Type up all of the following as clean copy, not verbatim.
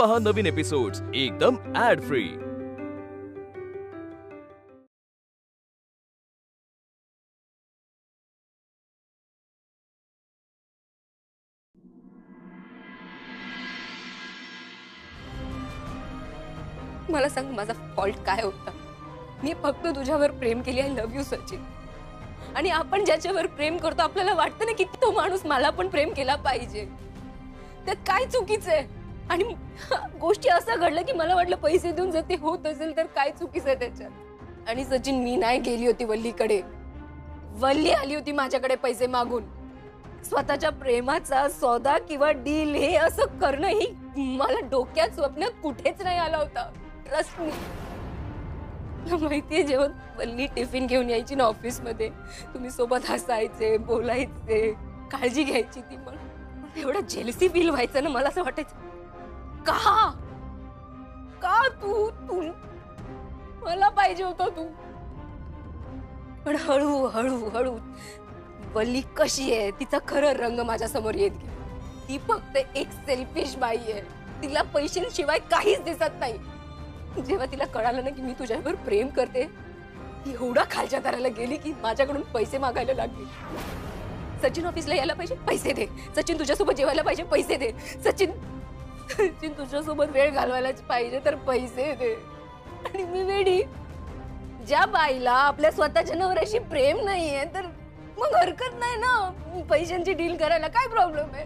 पहा नवीन एपिसोड्स एकदम add free. मला सांग माझा फॉल्ट काय होता? मी फक्त तुझ्यावर प्रेम केले। I love you Sachin. आणि आपण ज्याच्यावर प्रेम करतो आपल्याला वाटतं ना की तो माणूस मला पण प्रेम केला पाहिजे। त्यात काय चुकीचं आहे? आणि गोष्टी असं घडलं की मला वाटलं पैसे देऊन जर ते होत असेल तर काय चुकीचं आहे त्याच्यात? आणि सचिन मी नाही गेली होती वल्लीकडे, वल्ली आली होती माझ्याकडे पैसे मागून। स्वतःच्या प्रेमाचा सौदा किंवा डील हे असं करणं ही मला डोक्यात स्वप्नात कुठेच नाही आला होता। Trust me. माहितीये जेव्हा वल्ली टिफिन घेऊन यायची ना ऑफिस मध्ये, तुम्ही सोबत हसायचे, बोलायचे, काळजी घ्यायची ती, मला एवढा जेलसी फील व्हायचं ना। मला असं वाटायचं का का तू तू मला पाहिजे होता तू। पण हळू हळू हळू वल्ली कशी आहे तिचा खरं रंग माझ्या समोर येत गेला। ती फक्त एक सेल्फिश बाई आहे, तिला पैशांशिवाय काहीच दिसत नाही। जेव्हा तिला कळालं ना की मी तुझ्यावर प्रेम करते, ती एवढा खालच्या दाराला गेली की माझ्याकडून पैसे मागायला लागली। सचिन ऑफिसला यायला पाहिजे, पैसे दे। सचिन तुझ्यासोबत जेवायला पाहिजे, पैसे दे। सचिन सचिन तुझ्यासोबत वेळ घालवायलाच पाहिजे तर पैसे दे। आणि मी वेडी, ज्या बाईला आपल्या स्वतःच्या नवऱ्याशी प्रेम नाहीये तर मग हरकत नाही ना पैशांची डील करायला, काय प्रॉब्लेम आहे?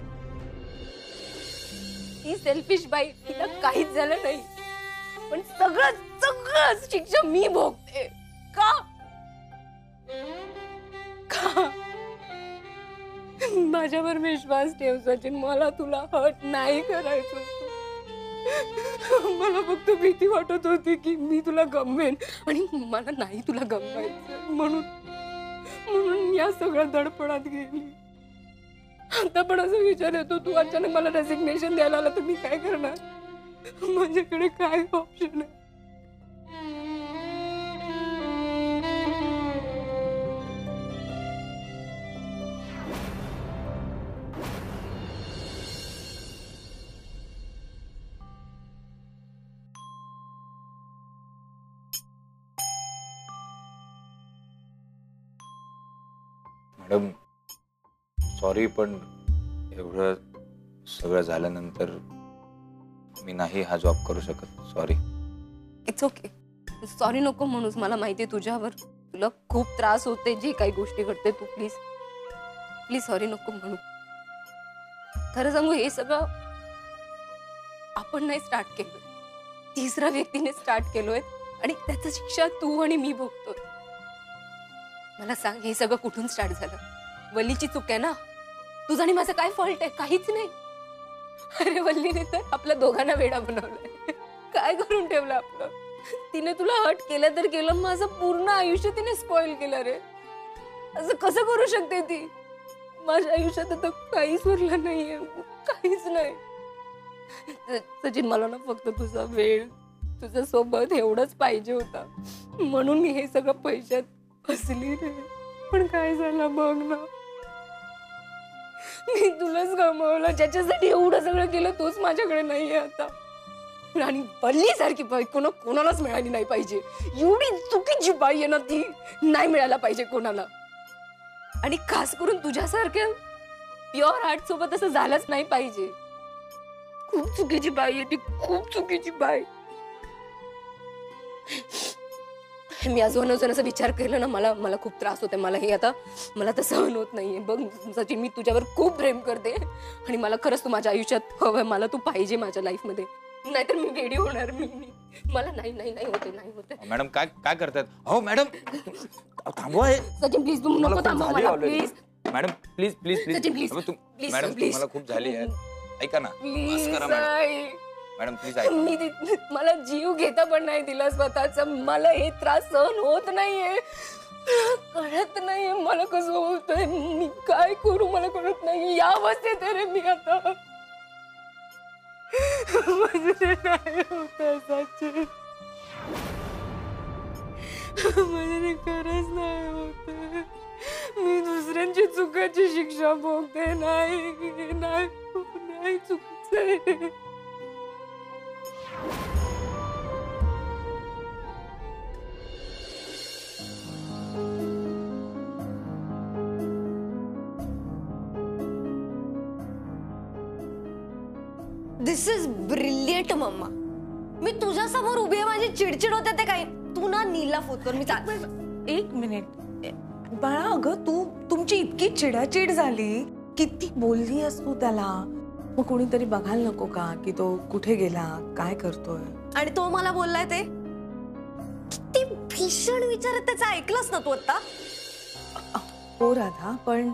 ती सेल्फिश बाई, तिला काहीच झालं नाही पण सगळं शिक्षा मी भोगते। का का माझ्यावर विश्वास ठेव सचिन, मला तुला हर्ट नाही करायचं। मला फक्त भीती वाटत होती की मी तुला गमवेन आणि मला नाही तुला गमवायचं, म्हणून या सगळ्या धडपडात गेली। आता पण असं विचार येतो तू अचानक मला रेसिग्नेशन द्यायला आला तर मी काय करणार? माझ्याकडे काय ऑप्शन आहे? मॅडम सॉरी, पण एवढं सगळं झाल्यानंतर मी नाही हा जॉब करू शकत। सॉरी। इट्स ओके, सॉरी नको म्हणूस। मला माहितीये तुझ्यावर तुला खूप त्रास होते जे काही गोष्टी घडते, तू प्लीज प्लीज सॉरी नको म्हणू। खरं सांगू हे सगळं आपण नाही स्टार्ट केलं, तिसऱ्या व्यक्तीने स्टार्ट केलोय आणि त्याची शिक्षा तू आणि मी भोगतोय। मला सांग हे सगळं कुठून स्टार्ट झालं? वल्लीची चूक आहे ना? तुझा आणि माझा काय फॉल्ट आहे? काहीच नाही। अरे वल्लीने तर आपल्या दोघांना वेडा बनवलाय, काय करून ठेवलं आपलं। तिने तुला हर्ट केलं तर केलं, माझं पूर्ण आयुष्य तिने स्पॉइल केलं रे। असं कसं करू शकते ती? माझ्या आयुष्यात आता काहीच उरलं नाहीये, काहीच नाही। सचिन मला ना फक्त तुझा वेळ, तुझ्या सोबत एवढंच पाहिजे होता, म्हणून मी हे सगळं पैशात फसली रे। पण काय झालं बघ ना, मी तुलाच गमावलं। ज्याच्यासाठी एवढं सगळं केलं तोच माझ्याकडे नाहीये आता। आणि वल्ली सारखी बाई कोणालाच मिळाली नाही पाहिजे। एवढी चुकीची बाई आहे ना ती, नाही मिळायला पाहिजे कोणाला। आणि खास करून तुझ्यासारख्या प्युअर हार्ट सोबत असं झालंच नाही पाहिजे। खूप चुकीची बाई आहे ती, खूप चुकीची बाई। मी अजून असं विचार केला ना मला खूप त्रास होते। मला हे आता मला तर सहन होत नाहीये। बघ सचिन, मी तुझ्यावर खूप प्रेम करते आणि मला खरंच तू माझ्या आयुष्यात हवंय, मला तू पाहिजे माझ्या लाईफ मध्ये, नाहीतर मी वेडी होणार। मला नाही होते। मॅडम काय करतात? हो मॅडम थांबवा। सचिन प्लीज तू नको थांबव मला please. Madam please please please Sachin please madam तुम्हाला खूप झाली आहे, ऐका ना। प्लीज मॅडम प्लीज ऐका। मी मला जीव घेता पण नाही दिला स्वतःचा। मला हे त्रास सहन होत नाहीये, कळत नाहीये मला कसं होतंय, मी काय करू मला कळत नाही। या अवस्थेत रे मी आता, माझे नाही होत सचिन, माझे खरंच नाही होत। मी दुसऱ्यांची चुकाची शिक्षा भोगते। नाही चुकीचं आहे। दिस इज ब्रिलियंट मम्मा. मी तुझ्या समोर उभी आहे, माझी चिडचिड होते ते काही. तू ना नीलला फोन कर. मी एक मिनिट बाळा, अगं तुमची इतकी चिडाचिड झाली, किती बोलली आहेस तू त्याला. मग कोणीतरी बघायला नको का की तो कुठे गेला, काय करतोय. आणि तो मला बोललाय ते किती भीषण विचार आहेत त्याचा. ऐकलंस ना तू आता. हो राधा, पण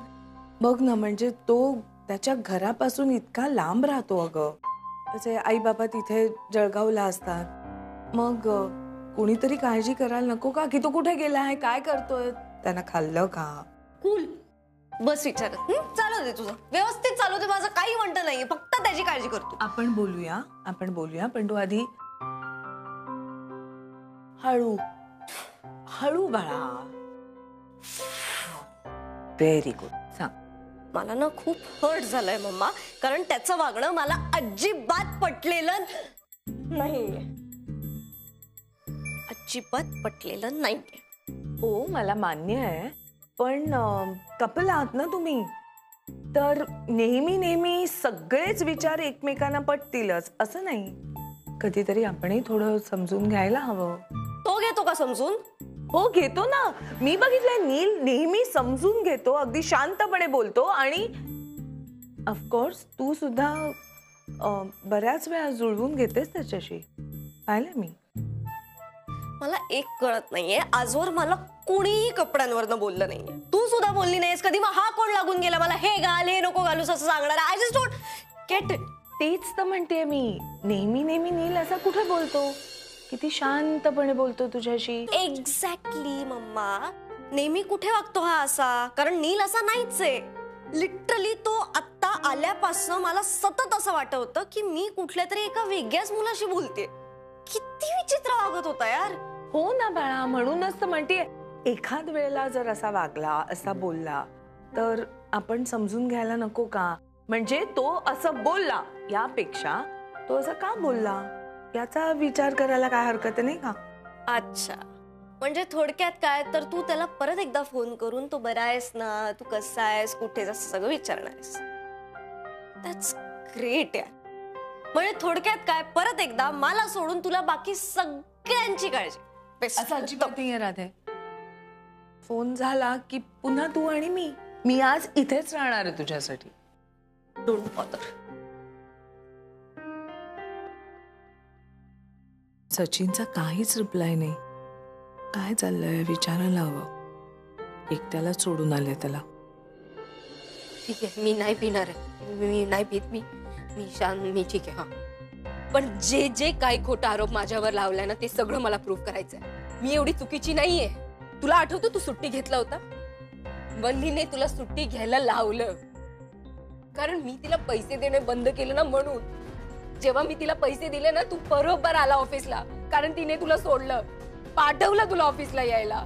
बघ ना, म्हणजे तो त्याच्या घरापासून इतका लांब राहतो. अगं त्याचे आई बाबा तिथे जळगावला असतात. मग कोणीतरी काळजी करायला नको का की तो कुठे गेलाय, काय करतोय, त्यानं खाल्लं का. कूल बस विचारत. चालू दे तुझं, व्यवस्थित चालू दे. माझं काही म्हणतं नाहीये, फक्त त्याची काळजी करतो. आपण बोलूया पण तू आधी हळू हळू बाळा. Very good. सांग. मला ना खूप हर्ट झालंय मम्मा, कारण त्याचं वागणं मला अजिबात पटलेलं नाहीये. अजिबात पटलेलं नाहीये. हो, मला मान्य आहे, पण कपल आहात ना तुम्ही, तर नेहमी सगळेच विचार एकमेकांना पटतीलच असं नाही. कधीतरी आपणही थोडं समजून घ्यायला हवं. तो घेतो का समजून? हो, घेतो ना. मी बघितलंय, नील नेहमी समजून घेतो, अगदी शांतपणे बोलतो. आणि ऑफकोर्स तू सुद्धा बऱ्याच वेळा जुळवून घेतेस त्याच्याशी, पाहिलं मी. मला एक कळत नाहीये, आजवर मला कोणीही कपड्यांवरनं बोललं नाहीये. तू सुद्धा बोलली नाहीस कधी. मग हा कोण लागून गेला मला हे घाल हे नको घालूस असं सांगणार. I just don't get it. तेच तर म्हणतेय मी, नेहमी नील असा कुठे बोलतो, किती शांतपणे बोलतो तुझ्याशी. Exactly mama. नेहमी कुठे वागतो हा असा? कारण नील असा नाहीच आहे. लिटरली तो आत्ता आल्यापासून मला सतत असं वाटत होतं की मी कुठल्या तरी एका वेगळ्याच मुलाशी बोलते. किती विचित्र वागत होता यार. हो ना बाळा, म्हणूनच तर म्हणते, एखाद वेळेला जर असा वागला, असा बोलला, तर आपण समजून घ्यायला नको का. म्हणजे तो असं बोलला यापेक्षा तो असं का बोलला याचा विचार करायला काय हरकत नाही का. अच्छा, म्हणजे थोडक्यात काय, तर तू त्याला परत एकदा फोन करून तू बरा आहेस ना, तू कसा आहेस, कुठे असं सगळं विचारणार आहेस. दॅट्स ग्रेट यार. म्हणजे थोडक्यात काय, परत एकदा मला सोडून तुला बाकी सगळ्यांची काळजी. असं अजिबात नाहीये राधे. फोन झाला की पुन्हा तू आणि मी आज इथेच राहणार आहे तुझ्यासाठी. Don't bother. सचिनचा काहीच रिप्लाय नाही. काय चाललंय विचारायला हवं. एकट्याला सोडून आले त्याला. ठीक आहे, मी नाही पिणार आहे. मी नाही पित. मी शांत. मी ठीक आहे. हा, पण जे काही खोटा आरोप माझ्यावर लावलाय ना, ते सगळं मला प्रूव्ह करायचंय. मी एवढी चुकीची नाहीये. तुला आठवतं तू सुट्टी घेतला होता. वल्लीने तुला सुट्टी घ्यायला लावलं, कारण मी तिला पैसे देणे बंद केलं ना. म्हणून जेव्हा मी तिला पैसे दिले ना, तू बरोबर आला ऑफिसला, कारण तिने तुला सोडलं, पाठवलं तुला ऑफिसला यायला.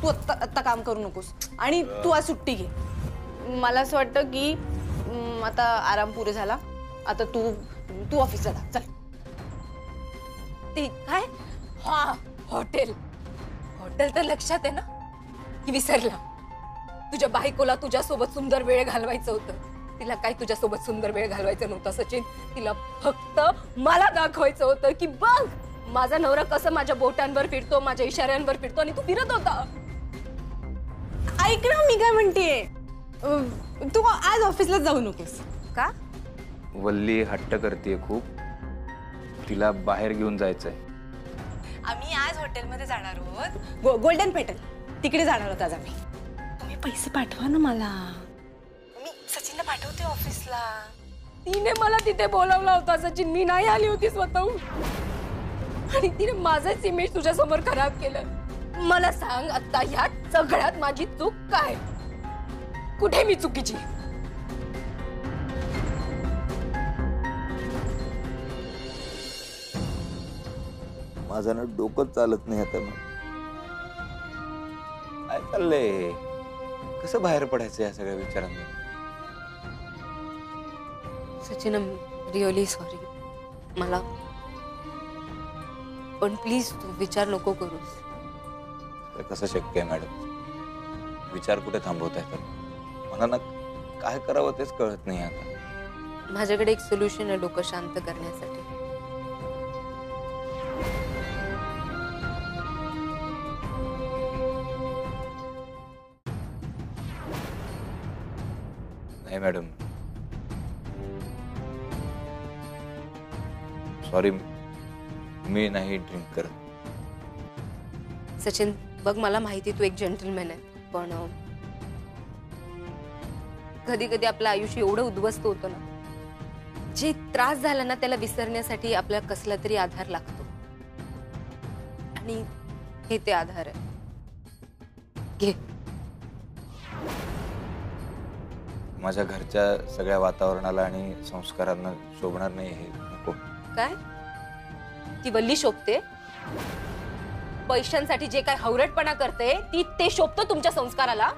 तू आत्ता काम करू नकोस आणि तू आज सुट्टी घे. मला असं वाटतं की आता आराम पुरे झाला. आता तू ऑफिसला जा. चल. ते काय, हा हॉटेल तर लक्षात आहे ना, की विसरला. तुझ्या बायकोला तुझ्यासोबत सुंदर वेळ घालवायचं होतं. तिला काय तुझ्यासोबत सुंदर वेळ घालवायचं नव्हतं सचिन. तिला फक्त मला दाखवायचं होतं की बघ माझा नवरा कसं माझ्या बोटांवर फिरतो, माझ्या इशाऱ्यांवर फिरतो, आणि तू फिरत होता. ऐक ना, मी काय म्हणतेय, तू आज ऑफिसला जाऊ नकोस. का? वल्ली हट्ट करते खूप, तिला बाहेर घेऊन जायचंय. आम्ही आज हॉटेलमध्ये जाणार आहोत, गोल्डन पेटल. तिकडे जाणार आहोत आज आम्ही. तुम्ही पैसे पाठवा ना मला. मी सचिनला पाठवते ऑफिसला. तिने मला तिथे बोलावला होता सचिन. मी नाही आली होती स्वतःहून, आणि तिने माझंच इमेज तुझ्या समोर खराब केलं. मला सांग आता, ह्या सगळ्यात माझी चूक काय? कुठे मी चुकीची? माझं ना डोकं चालत नाही आता. मग काय चाललंय? कसं बाहेर पडायचं या सगळ्या विचारांना? Sachin, really sorry. मला पण प्लीज तू विचार नको करूस. कसं शक्य आहे मॅडम? विचार कुठे थांबवताय? तर मला ना काय करावं तेच कळत नाही आता. माझ्याकडे एक सोल्युशन आहे डोकं शांत करण्यासाठी. नाही मॅडम, सॉरी, मी नाही ड्रिंक करत. सचिन बघ, मला माहिती तू एक जेंटलमॅन आहे, पण कधी कधी आपलं आयुष्य एवढं उद्ध्वस्त होतं ना, जे त्रास झाला ना त्याला विसरण्यासाठी आपल्याला कसला तरी आधार लागतो, आणि हे ते आधार आहे. घे. माझ्या घरच्या सगळ्या वातावरणाला आणि संस्कारांना शोभणार नाही हे नको. काय ती वल्ली शोभते? पैशांसाठी जे काय हवरटपणा करते ती ते शोभतं तुमच्या संस्काराला?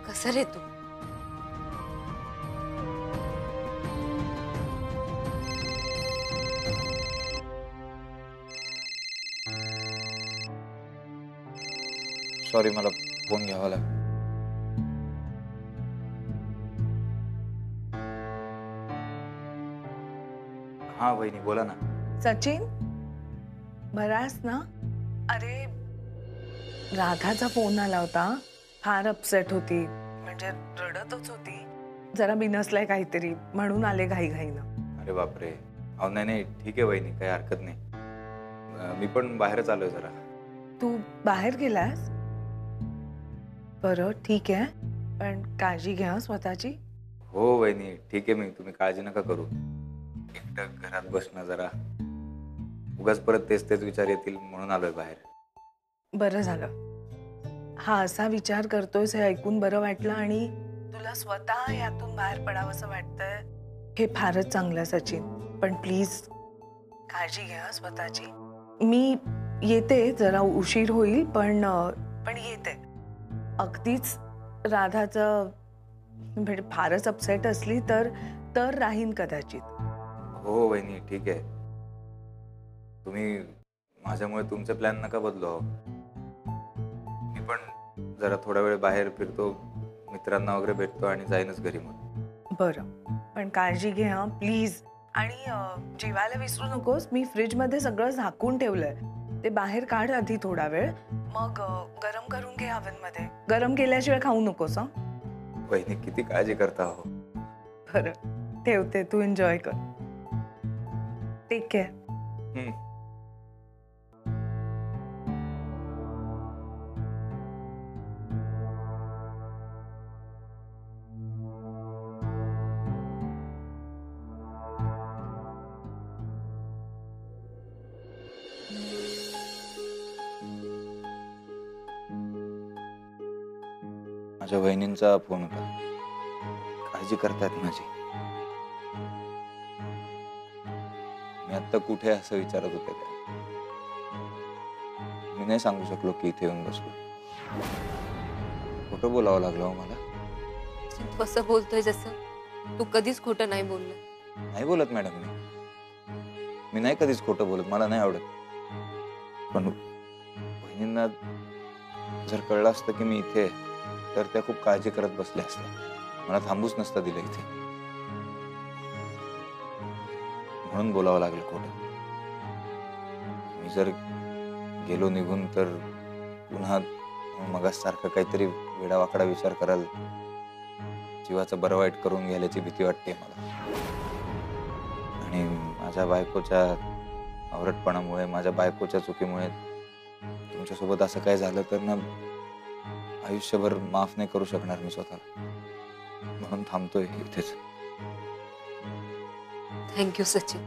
कसं रे तू? सॉरी, मला फोन घ्यावा लागेल. हा वहिनी, बोला ना. सचिन, बरास ना? अरे, राधाचा फोन आला होता. फार अपसेट होती, म्हणजे रडतच होती. जरा बिनसलाय काहीतरी म्हणून आले घाईघाईनं. अरे बापरे. अहो नाही नाही, ठीक आहे वहिनी, काही हरकत नाही. मी पण बाहेरच आलोय जरा. तू बाहेर गेलास? बरं, ठीक आहे, पण काळजी घ्या स्वतःची. हो वहिनी, ठीक आहे. तुम्ही काळजी नका करू. एकटं घरात बसणं जरा, उगाच परत तेच तेच विचार येतील म्हणून आलोय बाहेर. बरं झालं. हा असा विचार करतोयस हे ऐकून बरं वाटलं, आणि तुला स्वतः यातून बाहेर पडावं असं वाटतंय हे फारच चांगलं सचिन. पण प्लीज काळजी घ्या स्वतःची. मी येते, जरा उशीर होईल, पण येते. अगदीच राधाचं म्हणजे फारच अपसेट असली तर राहीन कदाचित. हो वहिनी, ठीक आहे. तुम्ही माझ्यामुळे तुमचे प्लॅन नका बदलू. मी पण जरा थोडा वेळ बाहेर फिरतो, मित्रांना वगैरे भेटतो आणि जाईनच घरी मग. बरं, पण काळजी घे हा प्लीज. आणि जेवायला विसरू नकोस. मी फ्रीजमध्ये सगळं झाकून ठेवलंय, ते बाहेर काढ आधी थोडा वेळ, मग गरम करून घे ओव्हनमध्ये. गरम केल्याशिवाय खाऊ नकोस हा. वहिनी किती काळजी करता हो. बरं, ठेवते. तू एन्जॉय कर. Take care. माझ्या वहिनींचा फोन होता. काळजी करतायत माझी. मी आता कुठे असं विचारत होते त्या. मी नाही सांगू शकलो की इथे येऊन बसलो. खोटं बोलावं लागलं मला. तू असं बोलतोय जसं तू कधीच खोटं नाही बोललं. नाही बोलत मॅडम, मी नाही कधीच खोटं बोलत. मला नाही आवडत. पण बहिणींना जर कळलं असतं की मी इथे, तर त्या खूप काळजी करत बसल्या असत्या. मला थांबूच नसतं दिलं इथे. म्हणून बोलावं लागलं खोटं. मी जर गेलो निघून तर पुन्हा मगासारखं काहीतरी वेडावाकडा विचार कराल, जीवाचं बरं वाईट करून घ्यायची भीती वाटते मला. आणि माझ्या बायकोच्या आवरटपणामुळे, माझ्या बायकोच्या चुकीमुळे तुमच्यासोबत असं काय झालं तर ना, आयुष्यभर माफ नाही करू शकणार मी स्वतःला. म्हणून थांबतोय इथेच. थँक्यू सचिन.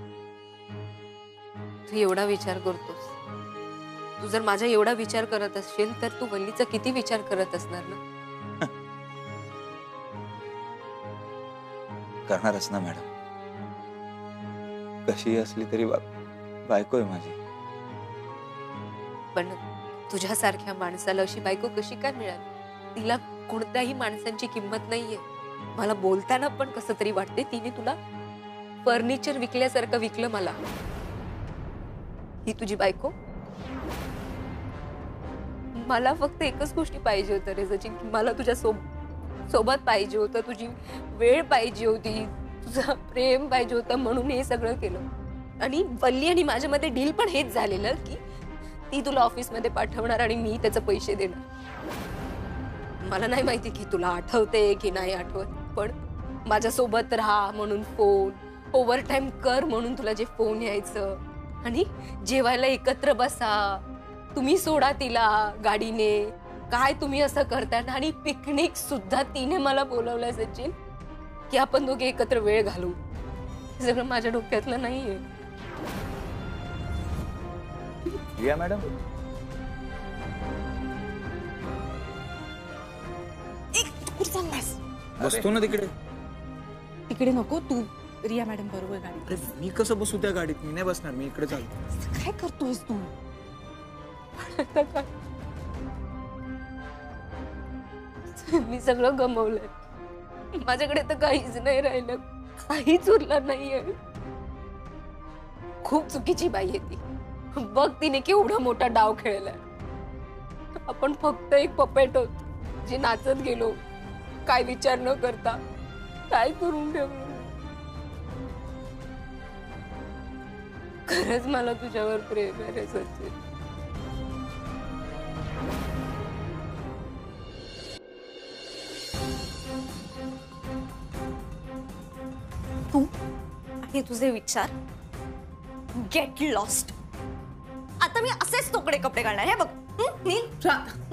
तू एवढा विचार करतोस. तू जर माझा एवढा विचार करत असशील तर तू वल्लीचा किती विचार करत असणार ना. करणारच ना मॅडम. कशी असली तरी बायको आहे माझी. पण तुझ्यासारख्या माणसाला अशी बायको कशी काय मिळाली? तिला कोणत्याही माणसांची किंमत नाहीये. मला बोलताना पण कसं तरी वाटते तिने तुला फर्निचर विकल्यासारखं विकलं मला. ही तुझी बायको? मला फक्त एकच गोष्टी पाहिजे होतं रे सचिन, मला तुझ्या सोबत पाहिजे होतं. तुझी वेळ पाहिजे होती, तुझं प्रेम पाहिजे होतं म्हणून हे सगळं केलं. आणि वल्ली आणि माझ्यामध्ये डील पण हेच झालेलं की ती तुला ऑफिसमध्ये पाठवणार आणि मी त्याचे पैसे देणार. मला नाही माहिती की तुला आठवते की नाही आठवत, पण माझ्यासोबत राहा म्हणून फोन, ओव्हर टाइम कर म्हणून तुला जे फोन यायचं, आणि जेवायला एकत्र बसा, तुम्ही सोडा तिला गाडीने, काय तुम्ही असं करताय. आणि पिकनिक सुद्धा तिने मला बोलवलंय सचिन, की आपण दोघे एकत्र वेळ घालू. हे सगळं माझ्या डोक्यातलं नाहीये. रिया मॅडम, कुठे चाललास? बसतो ना तिकडे. तिकडे नको, तू रिया मॅडम बरोबर गाडी. अरे मी कसं बसू त्या गाडीत? मी नाही बसणार, मी इकडे चालतो. काय करतोयस तू? मी सगळं गमावलंय. माझ्याकडे तर काहीच नाही राहिलं, काहीच उरलं नाहीये. खूप चुकीची बाई आहे ती. बघ तिने केवढा मोठा डाव खेळलाय. आपण फक्त एक पपेट होत जे नाचत गेलो, काय विचार न करता काय करून ठेवलं. खरंच मला तुझ्यावर प्रेम आहे रे सचिन. तू आणि तुझे विचार, गेट लॉस्ट. आता मी असेच तोकडे कपडे घालणार. हे बघ नील,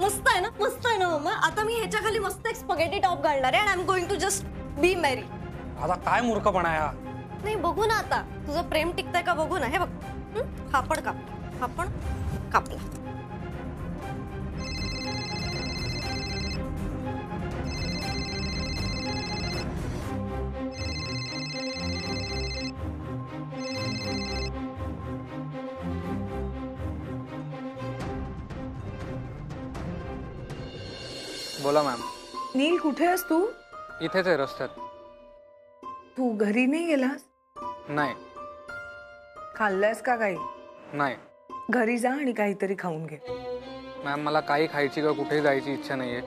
मस्त आहे ना, मस्त आहे ना मम्मा. आता मी ह्याच्या खाली मस्त एक स्पगेटी टॉप घालणार आहे. I am going to just be merry. आता काय मूर्खपणा आहे हा? नाही, बघू ना आता तुझं प्रेम टिकतंय का बघू ना. हे बघ, हा पण कापला, हा पण कापला. बोला मॅम. नील, कुठे आहेस तू? इथेच आहे रस्त्यात. तू घरी नाही गेलास? नाही. खाल्लंयस का काही? नाही घरी जा आणि काहीतरी खाऊन घे. मॅम, मला काही खायची किंवा कुठेही जायची इच्छा नाहीये.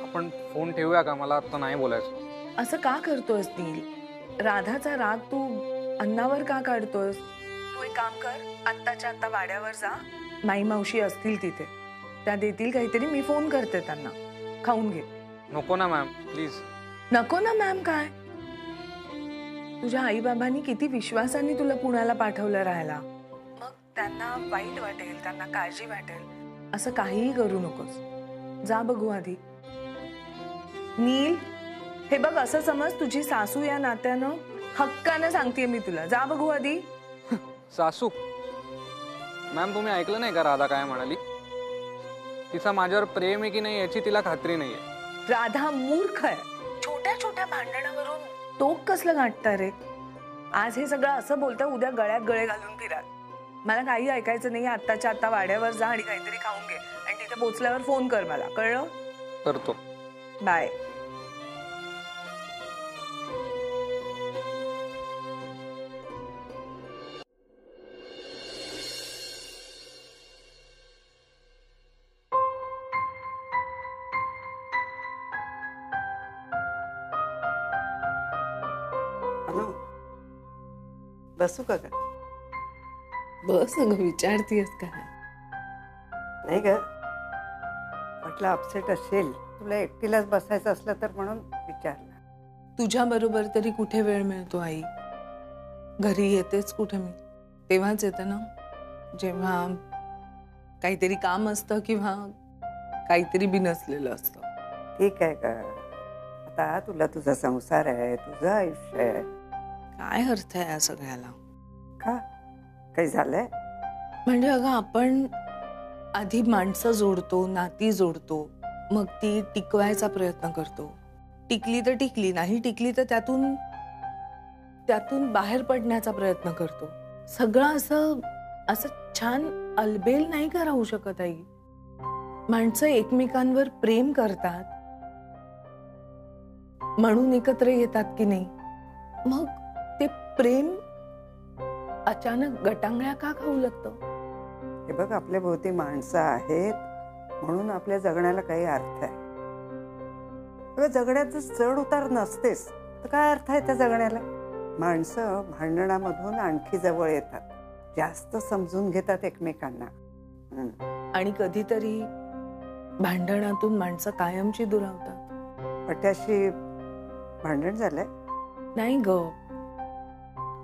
आपण फोन ठेवूया का? मला आता नाही बोलायचं. असं का करतोयस नील? राधाचा राग तू अन्नावर का काढतोयस? तू एक काम कर, आत्ताच्या आत्ता वाड्यावर जा. माई मावशी असतील तिथे, त्या देतील काहीतरी. मी फोन करते त्यांना. खाऊन घे. नको ना मॅम, प्लीज. नको ना मॅम काय? तुझ्या आई बाबांनी किती विश्वासाने तुला पुण्याला पाठवलं राहायला. मग त्यांना वाईट वाटेल, त्यांना काळजी वाटेल. असं काहीही करू नकोस. जा बघू आधी. नील, हे बघ, असं समज तुझी सासू या नात्यानं हक्कानं सांगतेय मी तुला. जा बघू आधी. सासू? मॅम, तुम्ही ऐकलं नाही का राधा काय म्हणाली? तिचा माझ्यावर प्रेम आहे की नाही याची तिला खात्री नाहीये. राधा मूर्ख आहे. छोट्या छोट्या भांडणावरून टोक कसलं गाठतं रे? आज हे सगळं असं बोलतं, उद्या गळ्यात गळे घालून फिरा. मला काही ऐकायचं नाही. आत्ताच्या आत्ता वाड्यावर जा आणि काहीतरी खाऊन घे, आणि तिथे पोचल्यावर फोन कर मला. कळलं? करतो. बाय. बसू का? बस अगं, विचारतीयस का? नाही ग, म्हटलं अपसेट असेल, तुला एकटीलाच बसायचं असलं तर म्हणून विचारलं. तुझ्या बरोबर तरी कुठे वेळ मिळतो आई? घरी येतेच कुठे मी? तेव्हाच येते ना, जेव्हा काहीतरी काम असतं किंवा काहीतरी बिनसलेलं असतं. ठीक आहे का? आता तुला तुझा संसार आहे, तुझं आयुष्य आहे. काय अर्थ आहे या सगळ्याला? का? काही झालंय? म्हणजे अगं, आपण आधी माणसं जोडतो, नाती जोडतो, मग ती टिकवायचा प्रयत्न करतो. टिकली तर टिकली, नाही टिकली तर त्यातून बाहेर पडण्याचा प्रयत्न करतो. सगळं असं छान अलबेल नाही का राहू शकत आई? माणसं एकमेकांवर प्रेम करतात म्हणून एकत्र येतात की नाही? मग ते प्रेम अचानक गटांगळ्या का खाऊ लागतं? हे बघ, आपल्या भोवती माणसं आहेत म्हणून आपल्या जगण्याला काही अर्थ आहे. जगण्यात चढ उतार नसतेस, तर काय अर्थ आहे त्या जगण्याला? माणसं भांडणामधून आणखी जवळ येतात, जास्त समजून घेतात एकमेकांना. आणि कधीतरी भांडणातून माणसं कायमची दुरावतात. पट्याशी भांडण झालंय? नाही ग,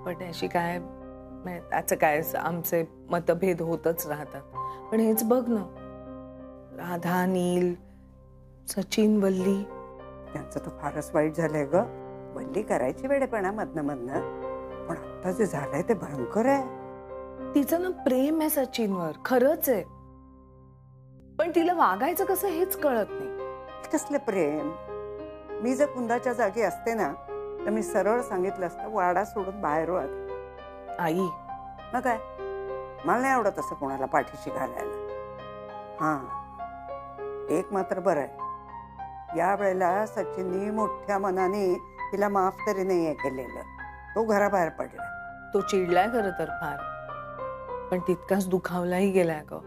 पण त्याशी काय त्याचं काय, आमचे मतभेद होतच राहतात. पण हेच बघ ना, राधा, नील, सचिन, वल्ली, त्यांचं तर फारच वाईट झालंय ग. वल्ली करायची वेडेपणा मधनं मधनं, पण आता जे झालंय ते भयंकर आहे. तिचं ना प्रेम आहे सचिनवर, खरंच आहे, पण तिला वागायचं कसं हेच कळत नाही. कसलं प्रेम? मी जर कुंदाच्या जागी असते ना, तर मी सरळ सांगितलं असतं, वाडा सोडून बाहेर हो आधी. आई, मग काय, मला नाही आवडत असं कोणाला पाठीशी घालायला. हा, एक मात्र बरं आहे, या वेळेला सचिननी मोठ्या मनाने तिला माफ तरी नाहीये केलेलं. तो घराबाहेर पडला. तो चिडलाय खरं तर फार, पण तितकाच दुखावलाही गेलाय ग.